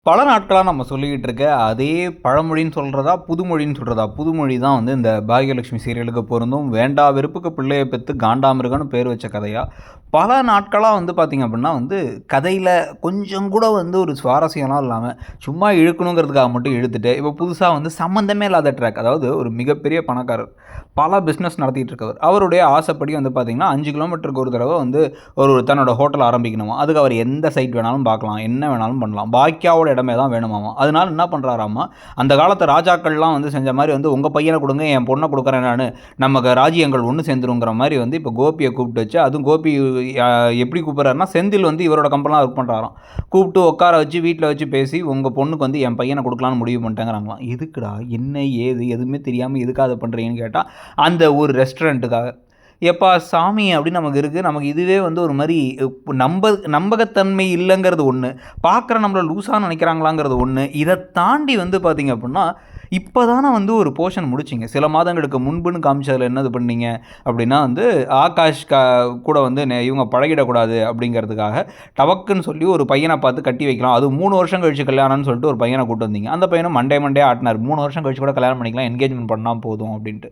பல நாட்களாக நம்ம சொல்லிக்கிட்டு இருக்க அதே பழமொழின்னு சொல்கிறதா புதுமொழின்னு சொல்கிறதா புதுமொழி தான் வந்து இந்த பாகியலட்சுமி சீரியலுக்கு பொருந்தும். வேண்டா வெறுப்புக்கு பிள்ளையை பெற்று காண்டாமிருகன்னு பேர் வச்ச கதையாக பல நாட்களாக வந்து பார்த்திங்க அப்படின்னா வந்து கதையில் கொஞ்சம் கூட வந்து ஒரு சுவாரஸ்யம்லாம் இல்லாமல் சும்மா இழுக்கணுங்கிறதுக்காக மட்டும் இழுத்துட்டு இப்போ புதுசாக வந்து சம்மந்தமே இல்லாத ட்ராக். அதாவது ஒரு மிகப்பெரிய பணக்காரர், பல பிஸ்னஸ் நடத்திட்டு இருக்கவர், அவருடைய ஆசைப்படி வந்து பார்த்திங்கன்னா 5 கிலோமீட்டருக்கு ஒரு தடவை வந்து ஒரு தன்னோட ஹோட்டல் ஆரம்பிக்கணுமா. அதுக்கு அவர் எந்த சைட் வேணாலும் பார்க்கலாம், என்ன வேணாலும் பண்ணலாம், பாக்கியாவோட இடமே தான் வேணுமாமா. அதனால என்ன பண்ணுறாராமா, அந்த காலத்து ராஜாக்கள்லாம் வந்து செஞ்ச மாதிரி வந்து உங்கள் பையனை கொடுங்க என் பொண்ணை கொடுக்குறேன் நான், நமக்கு ராஜ்யங்கள் ஒன்று சேர்ந்துருங்கிற மாதிரி வந்து இப்போ கோபியை கூப்பிட்டு வச்சு, அதுவும் கோபி எப்படி கூப்பிட்றாருன்னா செந்தில் வந்து இவரோட கம்பெனிலாம் ஒர்க் பண்ணுறாராம், கூப்பிட்டு உட்கார வச்சு வீட்டில் வச்சு பேசி உங்கள் பொண்ணுக்கு வந்து என் பையனை கொடுக்கலான்னு முடிவு பண்ணிட்டேங்கிறாங்களாம். எதுக்குடா என்ன ஏது எதுவுமே தெரியாமல் எதுக்காக அதை பண்ணுறீங்கன்னு கேட்டால் அந்த ஒரு ரெஸ்டாரண்ட்டுக்காக. எப்பா சாமி அப்படின்னு நமக்கு இருக்குது. நமக்கு இதுவே வந்து ஒரு மாதிரி நம்பகத்தன்மை இல்லைங்கிறது ஒன்று, பார்க்குற நம்மளை லூஸாக நினைக்கிறாங்களாங்கிறது ஒன்று. இதை தாண்டி வந்து பார்த்திங்க அப்படின்னா இப்போ தானே வந்து ஒரு போர்ஷன் முடிச்சிங்க, சில மாதங்களுக்கு முன்புன்னு காமிச்சதில் என்னது பண்ணீங்க அப்படின்னா வந்து ஆகாஷ் கூட வந்து இவங்க பழகிடக்கூடாது அப்படிங்கிறதுக்காக டபக்குன்னு சொல்லி ஒரு பையனை பார்த்து கட்டி வைக்கலாம், அது 3 வருஷம் கழிச்சு கல்யாணம்னு சொல்லிட்டு ஒரு பையனை கூட்டு வந்தீங்க. அந்த பையனும் மண்டே ஆட்டினார், 3 வருஷம் கழிச்சு கூட கல்யாணம் பண்ணிக்கலாம், என்கேஜ்மெண்ட் பண்ணால் போதும் அப்படின்ட்டு.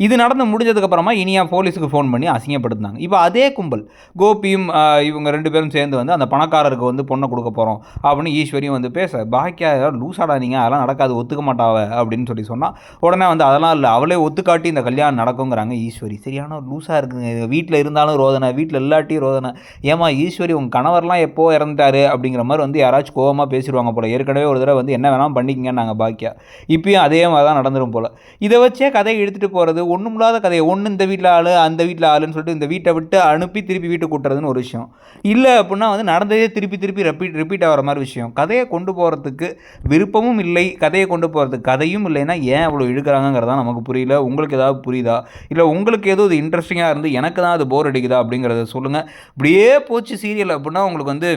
இது நடந்து முடிஞ்சதுக்கப்புறமா இனியா போலீஸுக்கு ஃபோன் பண்ணி அசிங்கப்படுத்தினாங்க. இப்போ அதே கும்பல் கோபியும் இவங்க 2 பேரும் சேர்ந்து வந்து அந்த பணக்காரருக்கு வந்து பொண்ணை கொடுக்க போகிறோம் அப்படின்னு ஈஸ்வரியும் வந்து பேச, பாக்கியா லூசாடா நீங்கள், அதெல்லாம் நடக்காது, ஒத்துக்க மாட்டாவ அப்படின்னு சொன்னால் உடனே வந்து அதெல்லாம் இல்லை, அவளே ஒத்துக்காட்டி இந்த கல்யாணம் நடக்குங்கிறாங்க ஈஸ்வரி. சரியான லூஸாக இருக்குங்க, வீட்டில் இருந்தாலும் ரோதனை, வீட்டில் இல்லாட்டியும் ரோதனை. ஏமா ஈஸ்வரி உங்கள் கணவர்லாம் எப்போ இறந்துட்டாரு அப்படிங்கிற மாதிரி வந்து யாராச்சும் கோவமாக பேசிடுவாங்க போல். ஏற்கனவே ஒரு தடவை வந்து என்ன வேணாலும் பண்ணிக்கிங்க நாங்கள் பாக்கியா, இப்பயும் அதே மாதிரி தான் நடந்துடும் போல். இதை வச்சே கதையை எடுத்துகிட்டு போகிறது ஒன்றும் இல்லாத கதையை, ஒன்று இந்த வீட்டில் ஆள் அந்த வீட்டில் ஆளுன்னு சொல்லிட்டு இந்த வீட்டை விட்டு அனுப்பி திருப்பி வீட்டுக்கு கூட்டுறதுன்னு ஒரு விஷயம் இல்லை அப்படின்னா வந்து நடந்ததே திருப்பி ரிப்பீட் ஆகிற மாதிரி விஷயம். கதையை கொண்டு போகிறதுக்கு விருப்பமும் இல்லை, கதையை கொண்டு போகிறதுக்கு கதையும் இல்லைன்னா ஏன் அவ்வளோ இழுக்கிறாங்கிறதா நமக்கு புரியல. உங்களுக்கு ஏதாவது புரியுதா, இல்லை உங்களுக்கு ஏதோ இது இன்ட்ரெஸ்டிங்காக இருந்து எனக்கு தான் அது போர் அடிக்குதா அப்படிங்கிறத சொல்லுங்கள். இப்படியே போச்சு சீரியல் அப்படின்னா உங்களுக்கு வந்து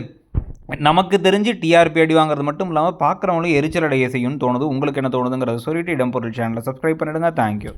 நமக்கு தெரிஞ்சு டிஆர்பி அடி வாங்குறது மட்டும் இல்லாமல் பார்க்குறவங்களும் எரிச்சல் அடைய செய்யும்னு தோணுது. உங்களுக்கு என்ன தோணுதுங்கிறத சொல்லிட்டு இடம்பொருள் சேனலை சப்ஸ்கிரைப் பண்ணிடுங்க. தேங்க்யூ.